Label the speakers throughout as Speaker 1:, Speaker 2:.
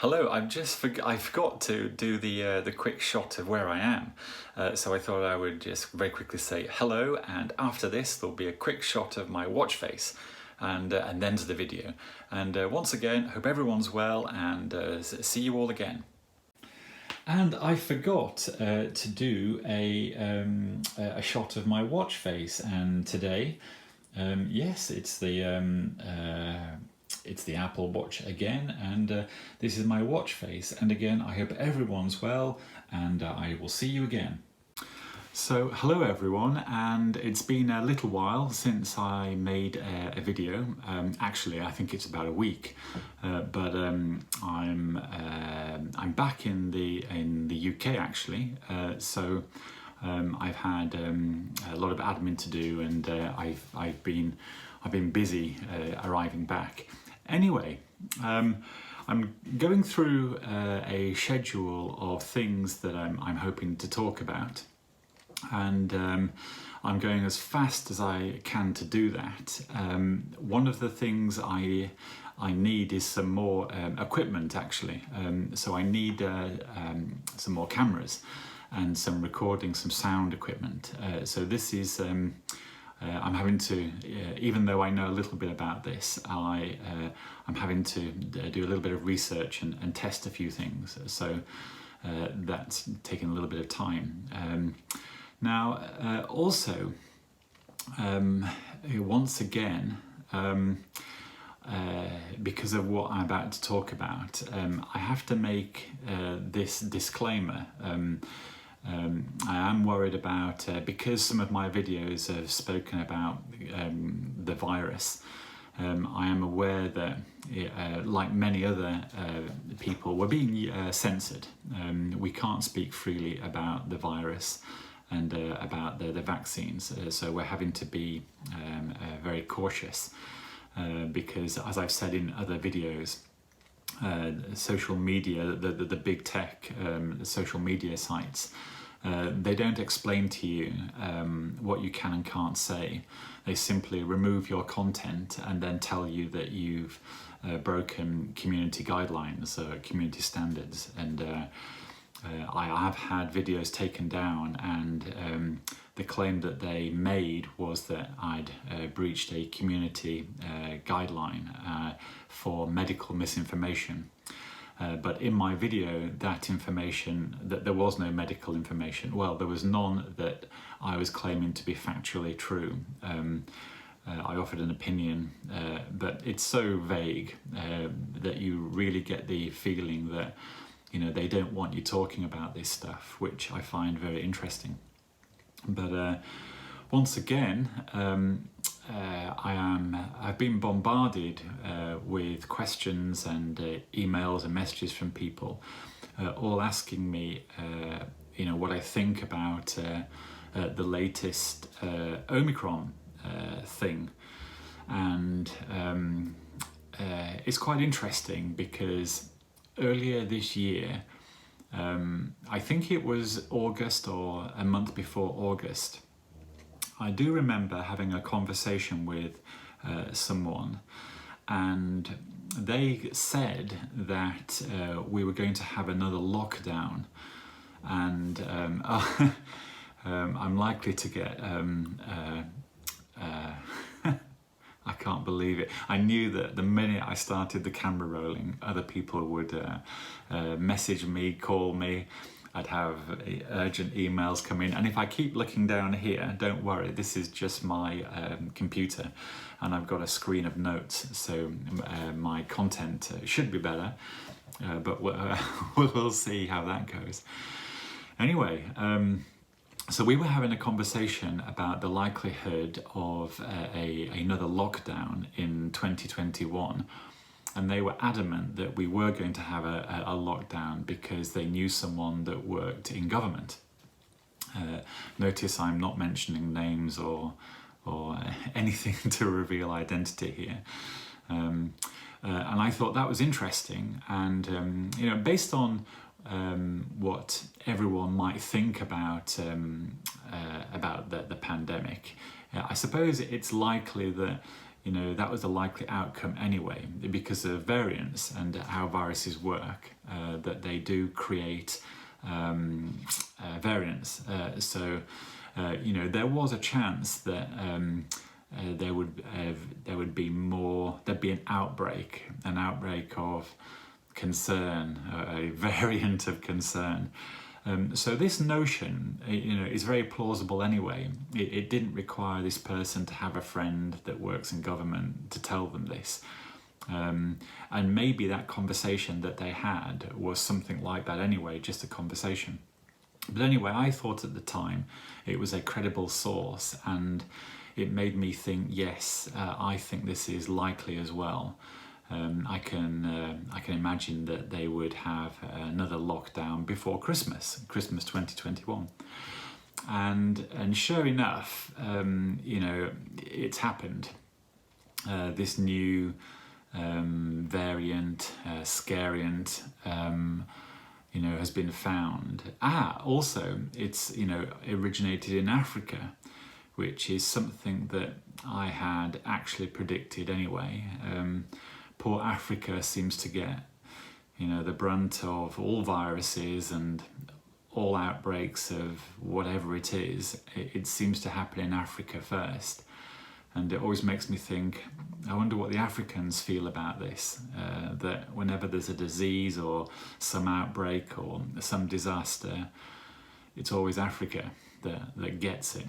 Speaker 1: Hello, I forgot to do the quick shot of where I am, so I thought I would just very quickly say hello, and after this there'll be a quick shot of my watch face, and then to the video. And once again, hope everyone's well, and see you all again. And I forgot to do a shot of my watch face, and today, yes, it's the Apple Watch again, and this is my watch face. And again, I hope everyone's well, and I will see you again. So hello everyone, and it's been a little while since I made a video. Actually, I think it's about a week, but I'm back in the UK actually. So I've had a lot of admin to do, and I've been busy arriving back. Anyway, I'm going through a schedule of things that I'm hoping to talk about, and I'm going as fast as I can to do that. One of the things I need is some more equipment actually, so I need some more cameras and some recording, some sound equipment. So this is I'm having to, even though I know a little bit about this, I'm having to do a little bit of research and test a few things. So that's taken a little bit of time. Now, also, once again, because of what I'm about to talk about, I have to make this disclaimer. I am worried about, because some of my videos have spoken about the virus, I am aware that, like many other people, we're being censored. We can't speak freely about the virus and about the vaccines, so we're having to be very cautious, because, as I've said in other videos, social media, the big tech social media sites, they don't explain to you what you can and can't say. They simply remove your content and then tell you that you've broken community guidelines, community standards. And I have had videos taken down, and the claim that they made was that I'd breached a community guideline for medical misinformation. But in my video, that information, that there was no medical information. Well, there was none that I was claiming to be factually true. I offered an opinion, but it's so vague that you really get the feeling that, they don't want you talking about this stuff, which I find very interesting. But once again, I've been bombarded with questions and emails and messages from people, all asking me, what I think about the latest Omicron thing, and it's quite interesting because earlier this year, I think it was August or a month before August, I do remember having a conversation with someone, and they said that we were going to have another lockdown, and I'm likely to get I can't believe it. I knew that the minute I started the camera rolling, other people would message me, call me. I'd have urgent emails come in, and if I keep looking down here, don't worry, this is just my computer, and I've got a screen of notes, so my content should be better, but we'll see how that goes. Anyway, so we were having a conversation about the likelihood of another lockdown in 2021. And they were adamant that we were going to have a lockdown because they knew someone that worked in government. Notice I'm not mentioning names or anything to reveal identity here. And I thought that was interesting. And based on what everyone might think about the pandemic, I suppose it's likely that you know, that was the likely outcome anyway, because of variants and how viruses work, that they do create variants. You know, there was a chance that there'd be an outbreak of concern, a variant of concern. So this notion, you know, is very plausible anyway. It didn't require this person to have a friend that works in government to tell them this. And maybe that conversation that they had was something like that anyway, just a conversation. But anyway, I thought at the time it was a credible source, and it made me think, yes, I think this is likely as well. I can imagine that they would have another lockdown before Christmas 2021, and sure enough, you know, it's happened. This new variant, scariant, you know, has been found. Also, it's, you know, originated in Africa, which is something that I had actually predicted anyway. Poor Africa seems to get, you know, the brunt of all viruses and all outbreaks of whatever it is. It seems to happen in Africa first. And it always makes me think, I wonder what the Africans feel about this, that whenever there's a disease or some outbreak or some disaster, it's always Africa that gets it.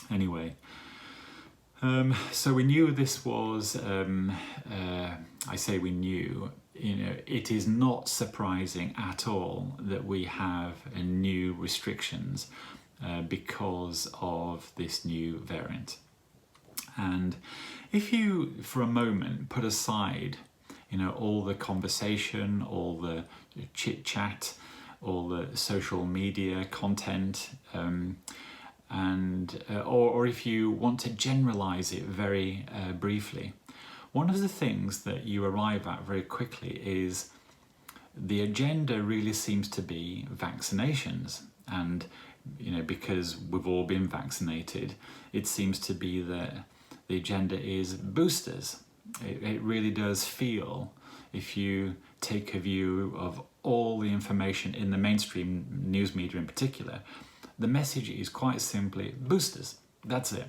Speaker 1: Anyway, so we knew this was, I say we knew, you know, it is not surprising at all that we have new restrictions because of this new variant. And if you, for a moment, put aside, you know, all the conversation, all the chit-chat, all the social media content, or if you want to generalize it very briefly, one of the things that you arrive at very quickly is the agenda really seems to be vaccinations. And, you know, because we've all been vaccinated, it seems to be that the agenda is boosters. It really does feel, if you take a view of all the information in the mainstream news media in particular, the message is quite simply boosters. That's it.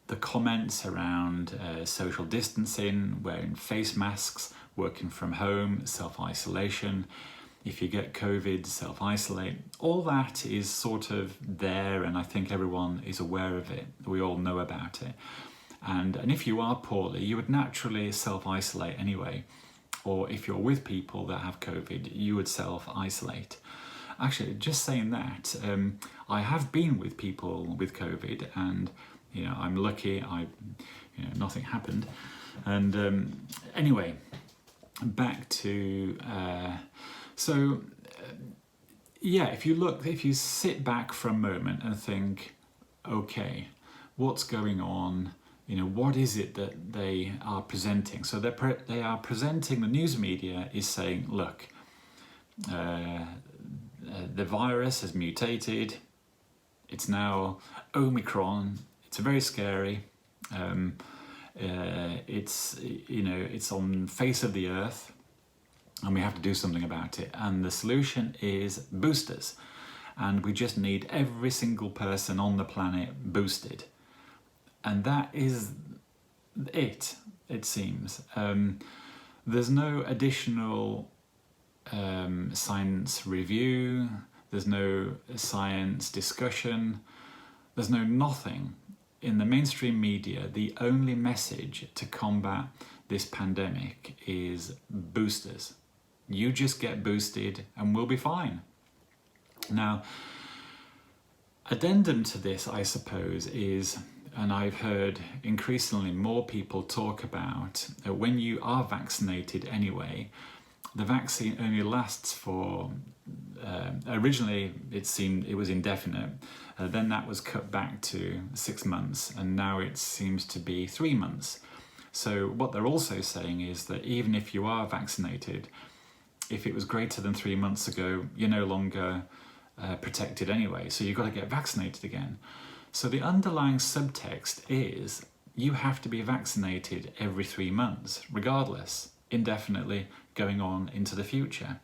Speaker 1: The comments around social distancing, wearing face masks, working from home, self-isolation, if you get COVID, self-isolate, all that is sort of there, and I think everyone is aware of it. We all know about it. And if you are poorly, you would naturally self-isolate anyway. Or if you're with people that have COVID, you would self-isolate. Actually, just saying that, I have been with people with COVID, and you know, I'm lucky. Nothing happened. And anyway, back to yeah. If you sit back for a moment and think, okay, what's going on? You know, what is it that they are presenting? So they are presenting, the news media is saying, look, the virus has mutated. It's now Omicron. It's very scary. It's, you know, it's on the face of the earth, and we have to do something about it. And the solution is boosters. And we just need every single person on the planet boosted. And that is it seems. There's no additional science review, there's no science discussion, there's no nothing. In the mainstream media, the only message to combat this pandemic is boosters. You just get boosted and we'll be fine. Now, addendum to this, I suppose, is, and I've heard increasingly more people talk about, when you are vaccinated anyway, the vaccine only lasts for, originally it was indefinite, then that was cut back to 6 months, and now it seems to be 3 months. So what they're also saying is that even if you are vaccinated, if it was greater than 3 months ago, you're no longer protected anyway, so you've got to get vaccinated again. So the underlying subtext is you have to be vaccinated every 3 months, regardless, indefinitely going on into the future.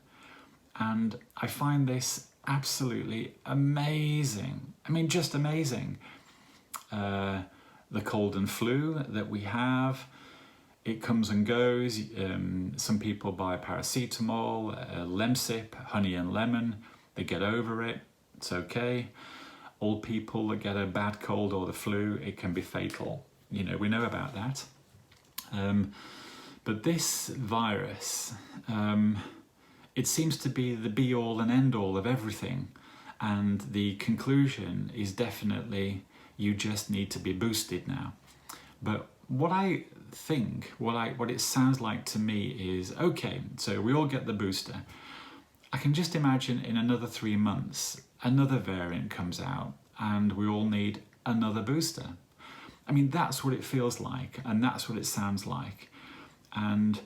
Speaker 1: And I find this absolutely amazing. I mean, just amazing. The cold and flu that we have, it comes and goes. Some people buy paracetamol, Lemsip, honey and lemon. They get over it. It's okay. Old people that get a bad cold or the flu, it can be fatal. You know, we know about that. But this virus, it seems to be the be-all and end-all of everything. And the conclusion is definitely you just need to be boosted now. But what I think, what it sounds like to me is, okay, so we all get the booster. I can just imagine in another 3 months, another variant comes out and we all need another booster. I mean, that's what it feels like and that's what it sounds like. And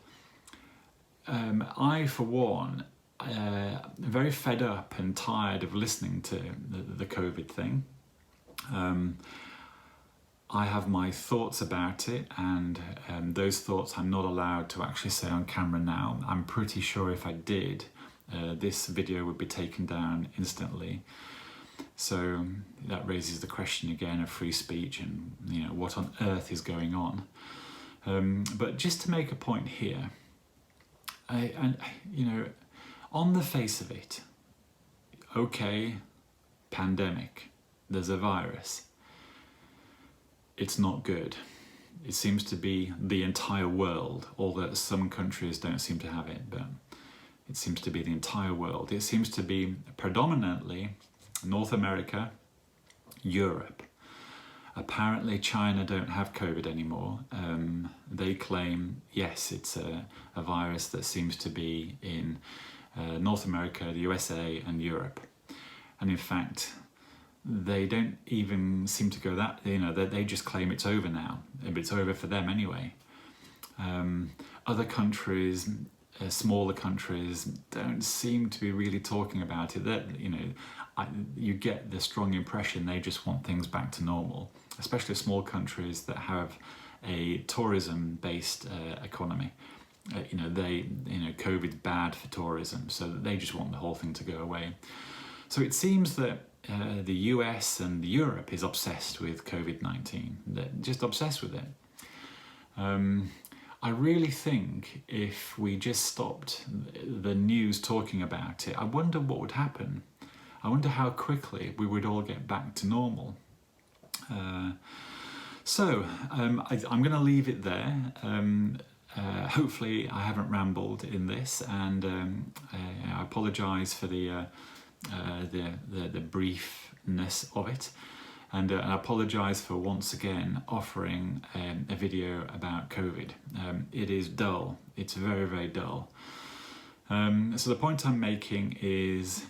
Speaker 1: I, for one, am very fed up and tired of listening to the COVID thing. I have my thoughts about it, and those thoughts I'm not allowed to actually say on camera now. I'm pretty sure if I did, this video would be taken down instantly. So that raises the question again of free speech and, you know, what on earth is going on. But just to make a point here, you know, on the face of it, okay, pandemic, there's a virus. It's not good. It seems to be the entire world, although some countries don't seem to have it, but it seems to be the entire world. It seems to be predominantly North America, Europe. Apparently China don't have COVID anymore. They claim, yes, it's a virus that seems to be in North America, the USA and Europe. And in fact, they don't even seem to go that, you know, they just claim it's over now. It's over for them anyway. Other countries, smaller countries, don't seem to be really talking about it. That, you know, you get the strong impression they just want things back to normal, especially small countries that have a tourism-based economy. You know, COVID's bad for tourism, so they just want the whole thing to go away. So it seems that the US and Europe is obsessed with COVID-19. They're just obsessed with it. I really think if we just stopped the news talking about it, I wonder what would happen. I wonder how quickly we would all get back to normal. So I'm going to leave it there. Hopefully I haven't rambled in this, and I apologise for the briefness of it, and I apologise for once again offering a video about COVID. It is dull. It's very, very dull. So the point I'm making is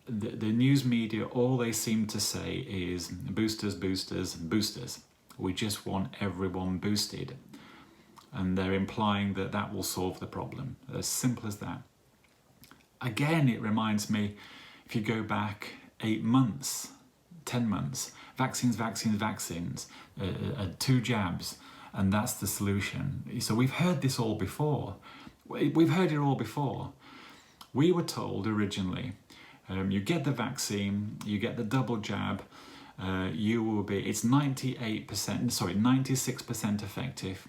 Speaker 1: the news media, all they seem to say is boosters, boosters, boosters. We just want everyone boosted, and they're implying that that will solve the problem. As simple as that. Again, it reminds me, if you go back 8 months, 10 months, vaccines, vaccines, vaccines, 2 jabs, and that's the solution. So we've heard this all before. We've heard it all before. We were told originally, you get the vaccine, you get the double jab, you will be, it's 96% effective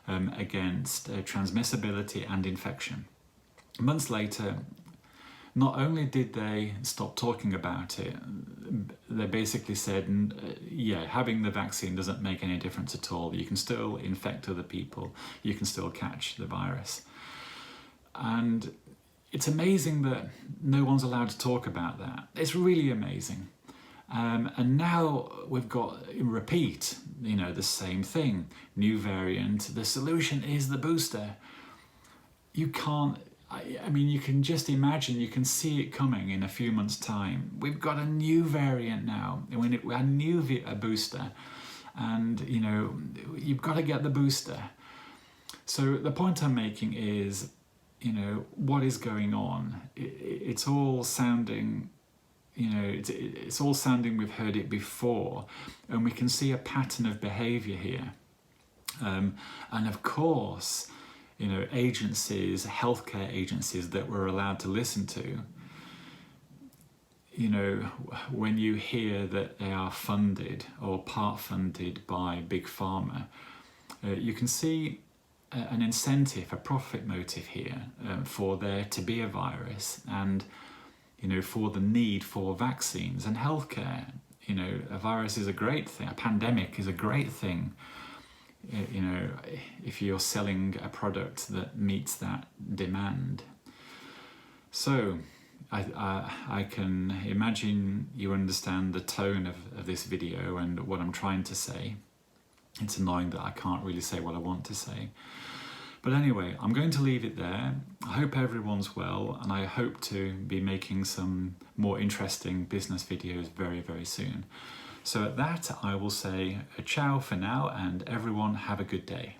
Speaker 1: against transmissibility and infection. Months later, not only did they stop talking about it, they basically said, yeah, having the vaccine doesn't make any difference at all. You can still infect other people. You can still catch the virus. And it's amazing that no one's allowed to talk about that. It's really amazing. And now we've got, in repeat, you know, the same thing. New variant. The solution is the booster. You can't, I mean, you can just imagine, you can see it coming in a few months' time. We've got a new variant now, a new booster, and, you know, you've got to get the booster. So the point I'm making is, you know, what is going on? It's all sounding, you know, it's all sounding we've heard it before, and we can see a pattern of behaviour here. And of course, you know, agencies, healthcare agencies that we're allowed to listen to, you know, when you hear that they are funded or part funded by Big Pharma, you can see an incentive, a profit motive here for there to be a virus, and, you know, for the need for vaccines and healthcare. You know, a virus is a great thing, a pandemic is a great thing, you know, if you're selling a product that meets that demand. So I can imagine you understand the tone of this video and what I'm trying to say. It's annoying that I can't really say what I want to say. But anyway, I'm going to leave it there. I hope everyone's well, and I hope to be making some more interesting business videos very, very soon. So at that, I will say ciao for now, and everyone have a good day.